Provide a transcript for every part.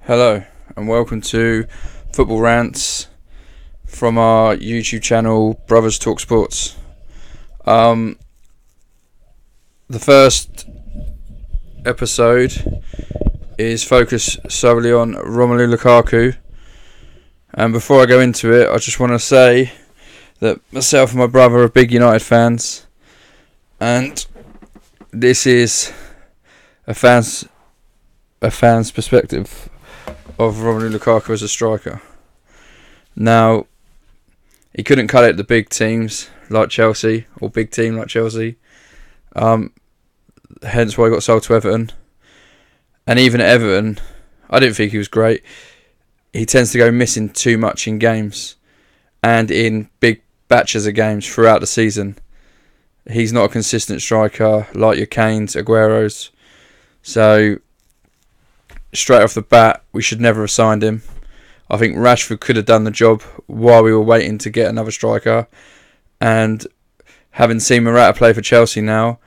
Hello and welcome to Football Rants from our YouTube channel Brothers Talk Sports. The first episode is focused solely on Romelu Lukaku, and before I go into it I just want to say that myself and my brother are big United fans, and this is a fan's perspective of Romelu Lukaku as a striker. Now, he couldn't cut it the big teams like Chelsea, or big team like Chelsea. Hence why he got sold to Everton. And even at Everton, I didn't think he was great. He tends to go missing too much in games and in big batches of games throughout the season. He's not a consistent striker like your Kanes, Agueros. So straight off the bat, we should never have signed him. I think Rashford could have done the job while we were waiting to get another striker. And having seen Morata play for Chelsea now,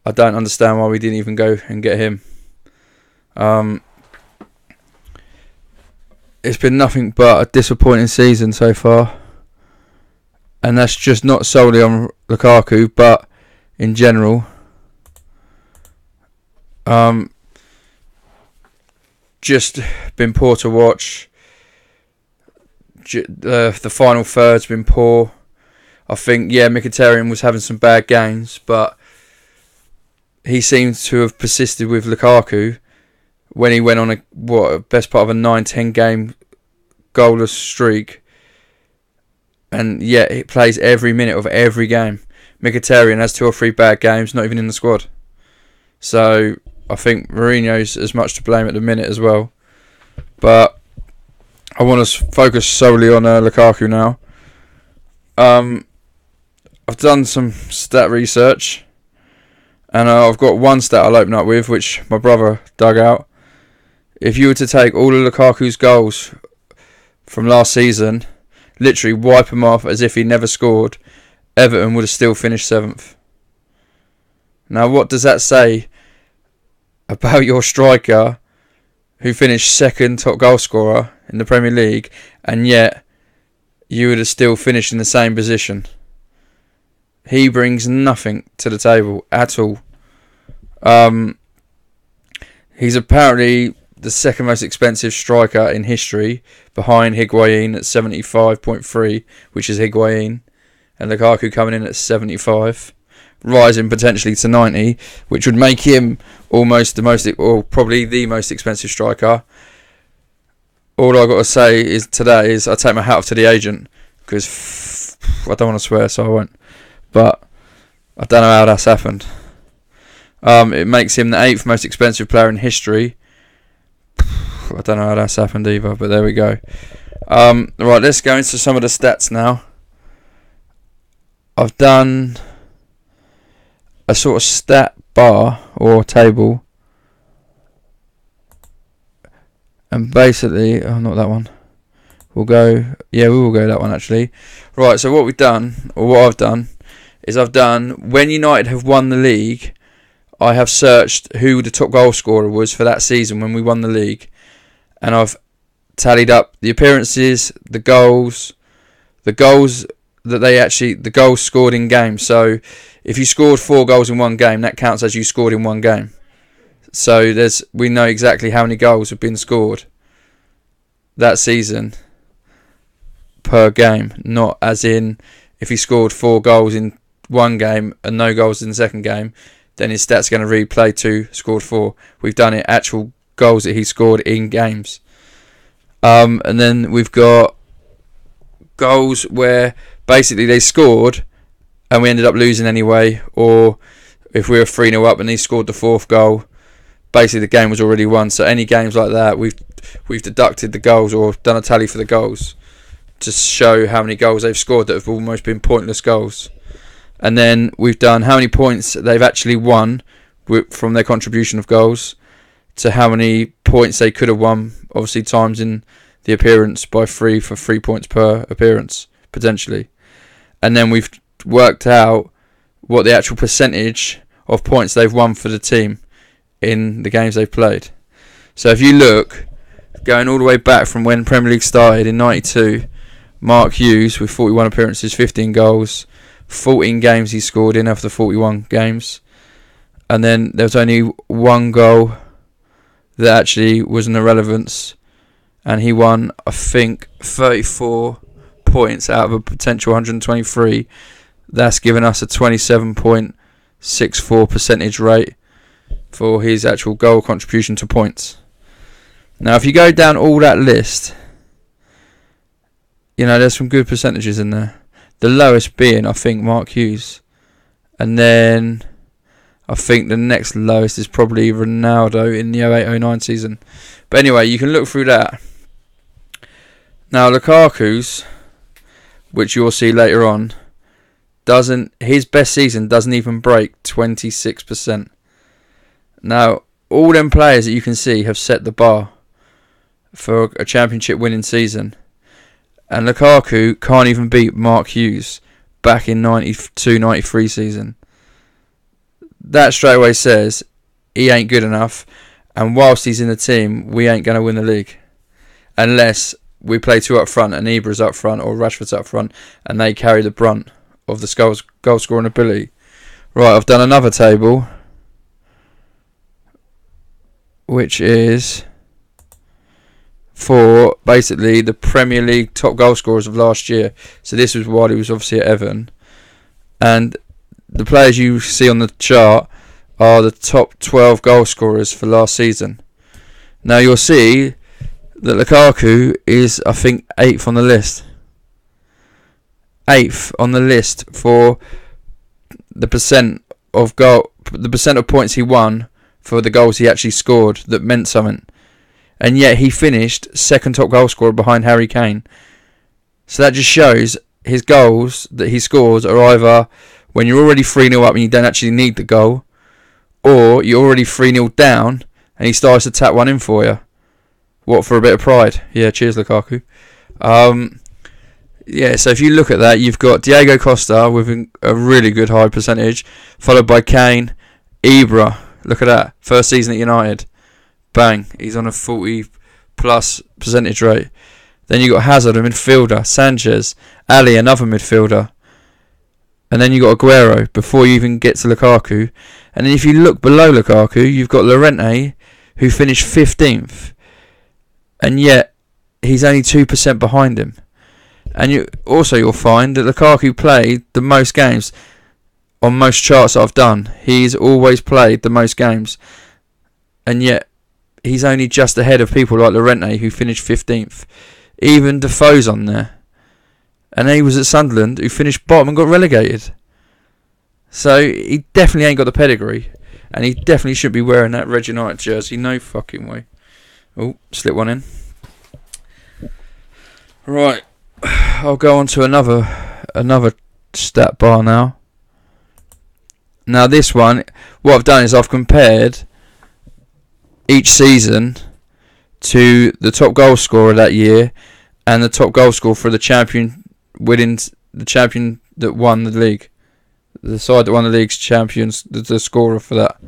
I don't understand why we didn't even go and get him. It's been nothing but a disappointing season so far. And that's just not solely on Lukaku, but in general. Just been poor to watch. The final third's been poor. I think, Mkhitaryan was having some bad games, but he seems to have persisted with Lukaku when he went on a best part of a 9-10 game goalless streak, and yet he plays every minute of every game. Mkhitaryan has 2 or 3 bad games, not even in the squad. So I think Mourinho's as much to blame at the minute as well. But I want to focus solely on Lukaku now. I've done some stat research, and I've got one stat I'll open up with, which my brother dug out. If you were to take all of Lukaku's goals from last season, literally wipe them off as if he never scored, Everton would have still finished 7th. Now, what does that say about your striker who finished 2nd top goal scorer in the Premier League, and yet you would have still finished in the same position? He brings nothing to the table at all. He's apparently the 2nd most expensive striker in history, behind Higuain at 75.3, which is Higuain, and Lukaku coming in at 75. Rising potentially to 90, which would make him almost the most, or probably the most expensive striker. All I've got to say is today is I take my hat off to the agent, because I don't want to swear, so I won't. But I don't know how that's happened. It makes him the 8th most expensive player in history. I don't know how that's happened either, but there we go. Right, let's go into some of the stats now. I've done a sort of stat bar or table, and basically, not that one. We will go that one actually. Right, so what we've done, or what I've done, is when United have won the league, I have searched who the top goal scorer was for that season when we won the league, and I've tallied up the appearances, the goals the goals scored in games. So if you scored 4 goals in one game, that counts as you scored in one game. So we know exactly how many goals have been scored that season per game, not as in if he scored 4 goals in one game and no goals in the second game, then his stats are going to read play 2, scored 4. We've done it actual goals that he scored in games. And then we've got goals where basically they scored and we ended up losing anyway, or if we were 3-0 up and he scored the 4th goal, basically the game was already won. So any games like that, we've deducted the goals or done a tally for the goals to show how many goals they've scored that have almost been pointless goals. And then we've done how many points they've actually won from their contribution of goals to how many points they could have won, obviously times in the appearance by 3 for 3 points per appearance, potentially. And then we've worked out what the actual percentage of points they've won for the team in the games they've played. So if you look, going all the way back from when Premier League started in 92, Mark Hughes with 41 appearances, 15 goals, 14 games he scored in after 41 games. And then there was only one goal that actually was an irrelevance, and he won, I think, 34 points out of a potential 123. That's given us a 27.64 percentage rate for his actual goal contribution to points. Now, if you go down all that list, there's some good percentages in there. The lowest being, I think, Mark Hughes. And then I think the next lowest is probably Ronaldo in the 08-09 season. But anyway, you can look through that. Now, Lukaku's, which you'll see later on, his best season doesn't even break 26%. Now, all them players that you can see have set the bar for a championship winning season. And Lukaku can't even beat Mark Hughes back in 92-93 season. That straight away says he ain't good enough, and whilst he's in the team, we ain't going to win the league. Unless we play two up front and Ibra's up front or Rashford's up front and they carry the brunt of the goal scoring ability. Right, I've done another table, which is for basically the Premier League top goal scorers of last year. So this was while he was obviously at Everton. And the players you see on the chart are the top 12 goal scorers for last season. Now you'll see that Lukaku is, I think, 8th on the list. 8th on the list for the percent of points he won for the goals he actually scored that meant something. And yet he finished second top goal scorer behind Harry Kane. So that just shows his goals that he scores are either when you're already 3-0 up and you don't actually need the goal, or you're already 3-0 down and he starts to tap one in for you. What, for a bit of pride? Yeah, cheers Lukaku. So if you look at that, you've got Diego Costa with a really good high percentage, followed by Kane, Ibra. Look at that, first season at United. Bang, he's on a 40 plus percentage rate. Then you got Hazard, a midfielder, Sanchez, Ali, another midfielder. And then you got Aguero before you even get to Lukaku. And then if you look below Lukaku, you've got Llorente, who finished 15th. And yet, he's only 2% behind him. And you'll find that Lukaku played the most games on most charts that I've done. He's always played the most games. And yet, he's only just ahead of people like Llorente, who finished 15th. Even Defoe's on there. And he was at Sunderland, who finished bottom and got relegated. So he definitely ain't got the pedigree. And he definitely should be wearing that Red United jersey. No fucking way. Oh, slip one in. Right. I'll go on to another stat bar now. Now this one, what I've done is I've compared each season to the top goal scorer that year and the top goal scorer for the champion that won the league. The side that won the league's champions, the scorer for that.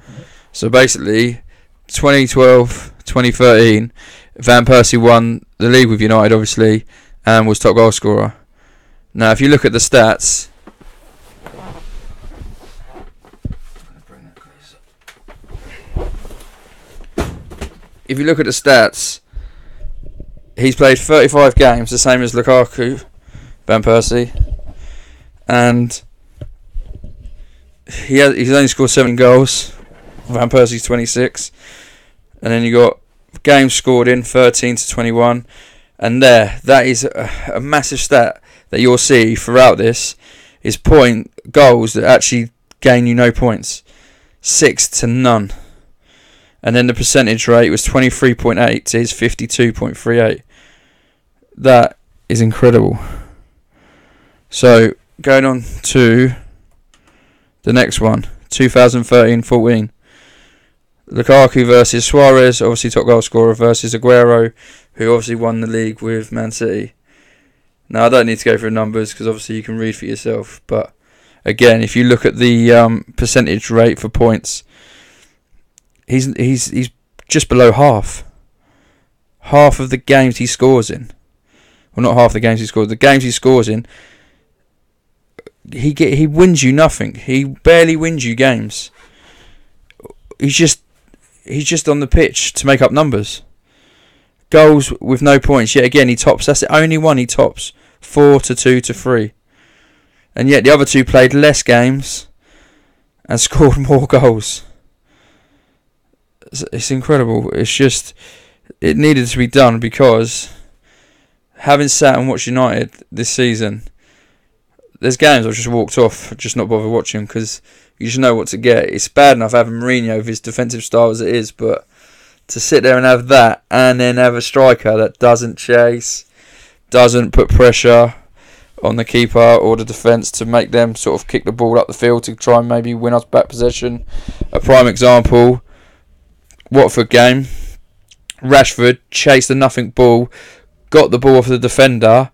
So basically, 2012, 2013, Van Persie won the league with United, obviously, and was top goal scorer. Now, if you look at the stats, he's played 35 games, the same as Lukaku, Van Persie, and he's only scored 7 goals. Van Persie's 26, and then you got games scored in 13 to 21, and that is a massive stat that you'll see throughout this is goals that actually gain you no points, 6 to none. And then the percentage rate was 23.8 to his 52.38. That is incredible. So, going on to the next one, 2013-14. Lukaku versus Suarez, obviously top goal scorer, versus Aguero, who obviously won the league with Man City. Now, I don't need to go through numbers because obviously you can read for yourself. But again, if you look at the percentage rate for points, he's just below half. half of the games he scores in. Well, not half the games he scores. The games he scores in, he wins you nothing. He barely wins you games. He's just on the pitch to make up numbers. Goals with no points. Yet again, he tops. That's the only one he tops. 4-2-3. And yet the other two played less games and scored more goals. It's incredible. It's just, it needed to be done because having sat and watched United this season, there's games I've just walked off, just not bothered watching because you just know what to get. It's bad enough having Mourinho with his defensive style as it is, but to sit there and have that and then have a striker that doesn't chase, doesn't put pressure on the keeper or the defence to make them sort of kick the ball up the field to try and maybe win us back possession. A prime example, Watford game, Rashford chased the nothing ball, got the ball off the defender.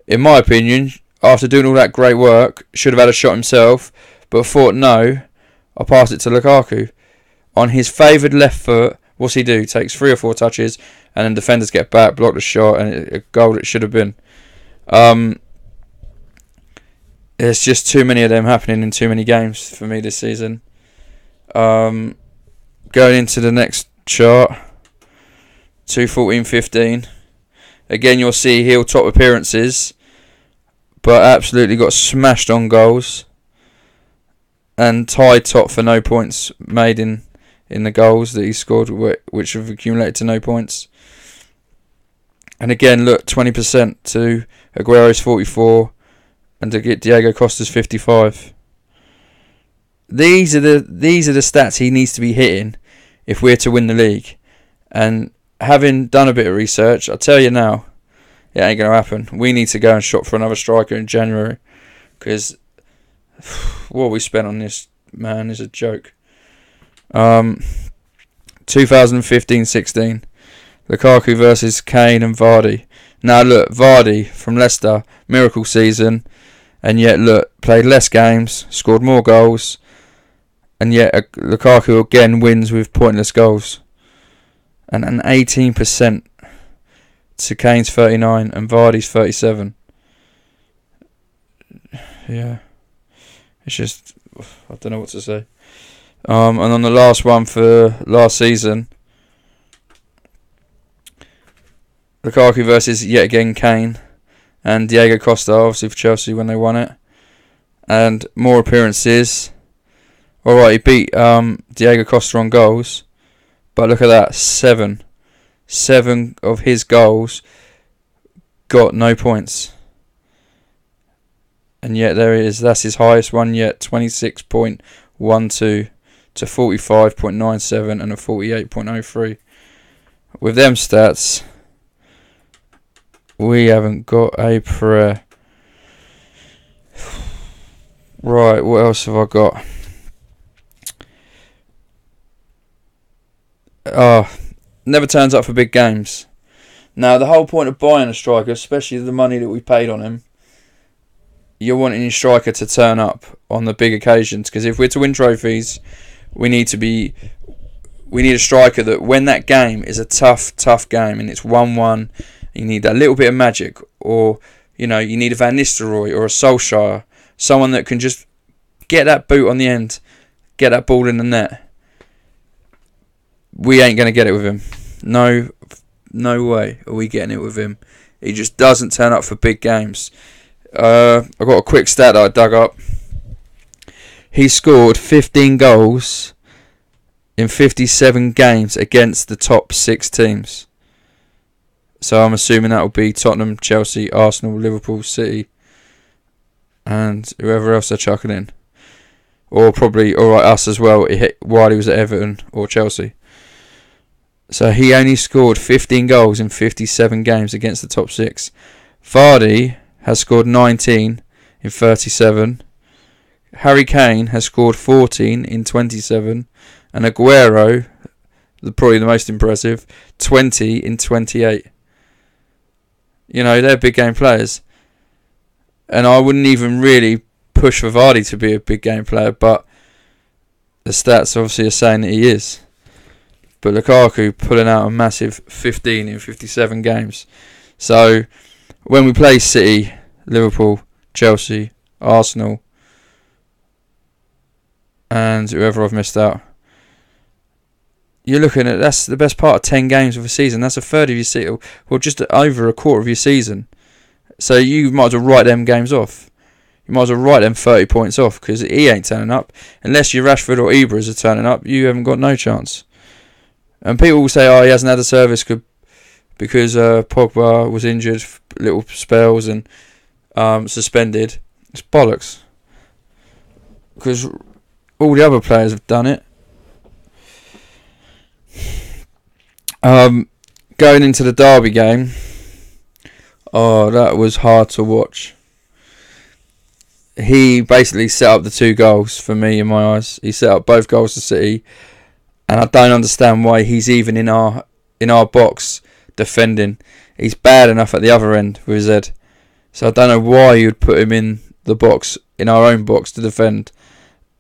In my opinion, after doing all that great work, should have had a shot himself, but thought, no, I'll pass it to Lukaku. On his favoured left foot, what's he do? Takes 3 or 4 touches, and then defenders get back, block the shot, and a goal it should have been. There's just too many of them happening in too many games for me this season. Going into the next chart, 2-14-15. Again, you'll see he'll top appearances, but absolutely got smashed on goals and tied top for no points made in the goals that he scored, which have accumulated to no points. And again, look, 20% to Aguero's 44 and to get Diego Costa's 55. These are the stats he needs to be hitting if we're to win the league. And having done a bit of research, I'll tell you now, it ain't going to happen. We need to go and shop for another striker in January because what we spent on this, man, is a joke. 2015-16, Lukaku versus Kane and Vardy. Now look, Vardy from Leicester, miracle season, and yet look, played less games, scored more goals, and yet Lukaku again wins with pointless goals. And an 18% to Kane's 39 and Vardy's 37. Yeah, it's just, I don't know what to say. And on the last one for last season, Lukaku versus yet again Kane and Diego Costa, obviously for Chelsea when they won it, and more appearances. Alright, he beat Diego Costa on goals, but look at that, 7 of his goals got no points. And yet there it is, that's his highest one yet, 26.12 to 45.97 and a 48.03. With them stats, we haven't got a prayer. Right, what else have I got? Never turns up for big games. Now, the whole point of buying a striker, especially the money that we paid on him, you're wanting your striker to turn up on the big occasions. Because if we're to win trophies, we need a striker that when that game is a tough game and it's 1-1, you need that little bit of magic, or you need a Van Nistelrooy or a Solskjaer, someone that can just get that boot on the end, get that ball in the net. We ain't going to get it with him. No way are we getting it with him. He just doesn't turn up for big games. I've got a quick stat that I dug up. He scored 15 goals in 57 games against the top 6 teams. So I'm assuming that will be Tottenham, Chelsea, Arsenal, Liverpool, City, and whoever else they're chucking in. Or probably, alright, us as well, while he was at Everton or Chelsea. So he only scored 15 goals in 57 games against the top 6. Vardy has scored 19 in 37. Harry Kane has scored 14 in 27. And Aguero, probably the most impressive, 20 in 28. They're big game players. And I wouldn't even really push for Vardy to be a big game player, but the stats obviously are saying that he is. But Lukaku pulling out a massive 15 in 57 games. So when we play City, Liverpool, Chelsea, Arsenal, and whoever I've missed out, you're looking at, that's the best part of 10 games of a season. That's a third of your season, or just over a quarter of your season. So you might as well write them games off. You might as well write them 30 points off, because he ain't turning up. Unless you're Rashford or Ibras are turning up, you haven't got no chance. And people will say, oh, he hasn't had a service because Pogba was injured, little spells, and suspended. It's bollocks. Because all the other players have done it. Going into the Derby game, oh, that was hard to watch. He basically set up the 2 goals for me in my eyes. He set up both goals for City, and I don't understand why he's even in our box defending. He's bad enough at the other end with his head, so I don't know why you'd put him in the box, in our own box, to defend.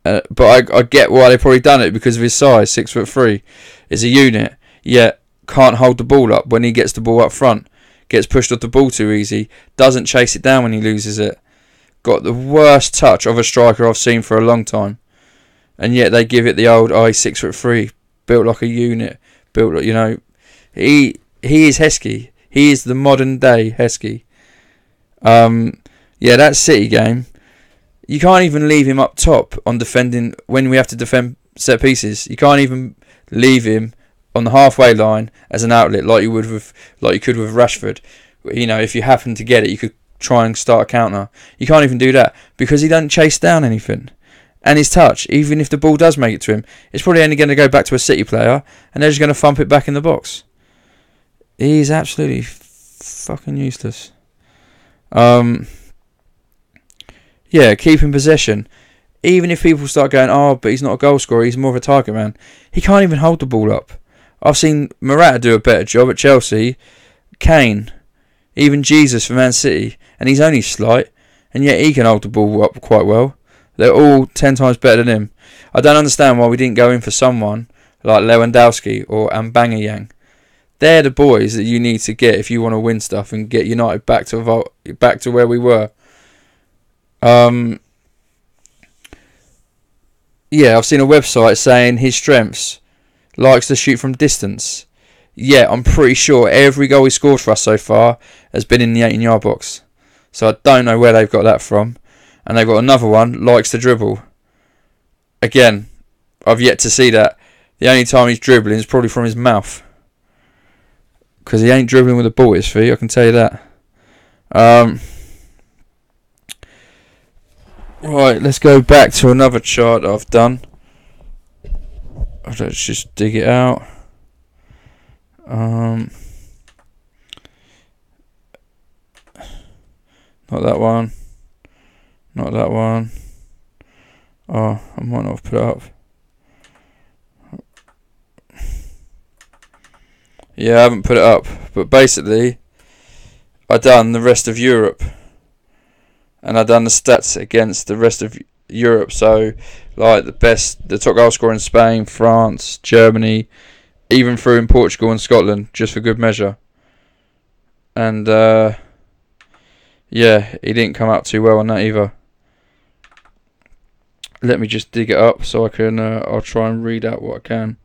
But I get why they've probably done it, because of his size, 6'3", is a unit. Yet can't hold the ball up when he gets the ball up front. Gets pushed off the ball too easy. Doesn't chase it down when he loses it. Got the worst touch of a striker I've seen for a long time. And yet they give it the old, oh, he's 6'3", built like a unit, built, you know. He is Heskey. He is the modern day Heskey. Yeah, that City game, you can't even leave him up top on defending when we have to defend set pieces. You can't even leave him on the halfway line as an outlet like you could with Rashford. You know, if you happen to get it, you could try and start a counter. You can't even do that because he doesn't chase down anything. And his touch, even if the ball does make it to him, it's probably only going to go back to a City player, and they're just going to thump it back in the box. He's absolutely fucking useless. Yeah, keeping possession. Even if people start going, oh, but he's not a goal scorer, he's more of a target man. He can't even hold the ball up. I've seen Morata do a better job at Chelsea, Kane, even Jesus for Man City, and he's only slight, and yet he can hold the ball up quite well. They're all 10 times better than him. I don't understand why we didn't go in for someone like Lewandowski or Mbangayang. They're the boys that you need to get if you want to win stuff and get United back to where we were. Yeah, I've seen a website saying his strengths, likes to shoot from distance. Yeah, I'm pretty sure every goal he scored for us so far has been in the 18-yard box. So I don't know where they've got that from. And they've got another one, likes to dribble. Again, I've yet to see that. The only time he's dribbling is probably from his mouth. Because he ain't dribbling with a ball at his feet, I can tell you that. Right, let's go back to another chart I've done. Let's just dig it out. Not that one. Not that one. Oh, I might not have put it up. Yeah, I haven't put it up. But basically, I done the rest of Europe. And I done the stats against the rest of Europe. So, like the top goal scorer in Spain, France, Germany, even through in Portugal and Scotland, just for good measure. And yeah, he didn't come out too well on that either. Let me just dig it up so I can. I'll try and read out what I can.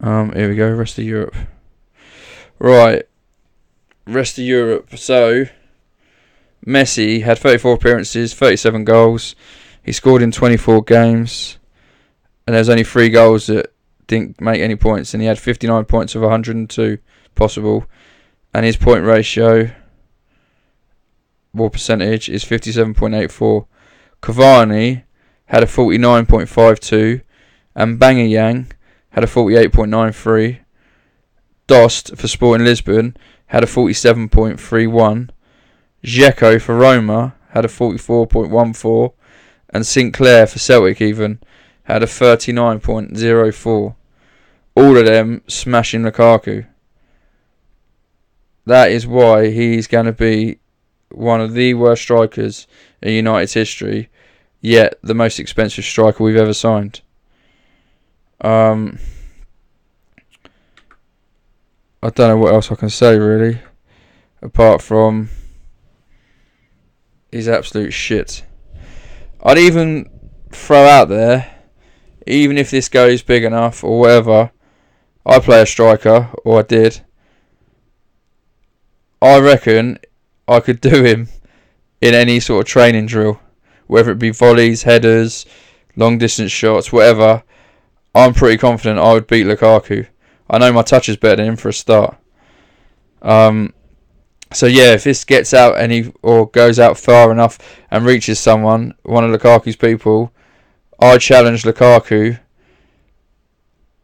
Here we go. Rest of Europe. Right. Rest of Europe. So, Messi had 34 appearances, 37 goals. He scored in 24 games. And there's only 3 goals that didn't make any points. And he had 59 points of 102 possible. And his point ratio, or percentage, is 57.84. Cavani had a 49.52. And Mbangayang had a 48.93. Dost for Sporting Lisbon had a 47.31. Dzeko for Roma had a 44.14. And Sinclair for Celtic even had a 39.04. All of them smashing Lukaku. That is why he's going to be one of the worst strikers in United's history, yet the most expensive striker we've ever signed. I don't know what else I can say really, apart from he's absolute shit. I'd even throw out there, even if this goes big enough or whatever, I play a striker, or I did. I reckon I could do him in any sort of training drill, whether it be volleys, headers, long distance shots, whatever. I'm pretty confident I would beat Lukaku. I know my touch is better than him for a start. So yeah, if this gets out or goes out far enough and reaches someone, one of Lukaku's people, I challenge Lukaku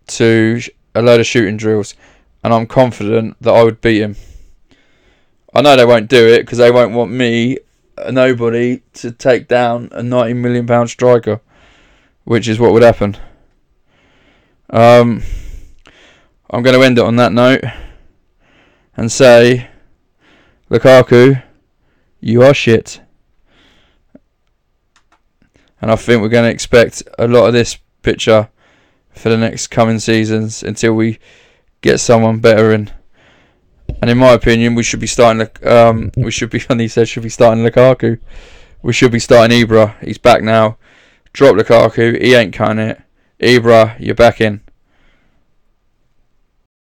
to a load of shooting drills, and I'm confident that I would beat him. I know they won't do it because they won't want me, a nobody, to take down a £90 million striker, which is what would happen. I'm going to end it on that note and say, Lukaku, you are shit. And I think we're going to expect a lot of this picture for the next coming seasons until we get someone better in. And in my opinion, we should be starting. We should be starting Lukaku. We should be starting Ibra. He's back now. Drop Lukaku. He ain't cutting it. Ibra, you're back in.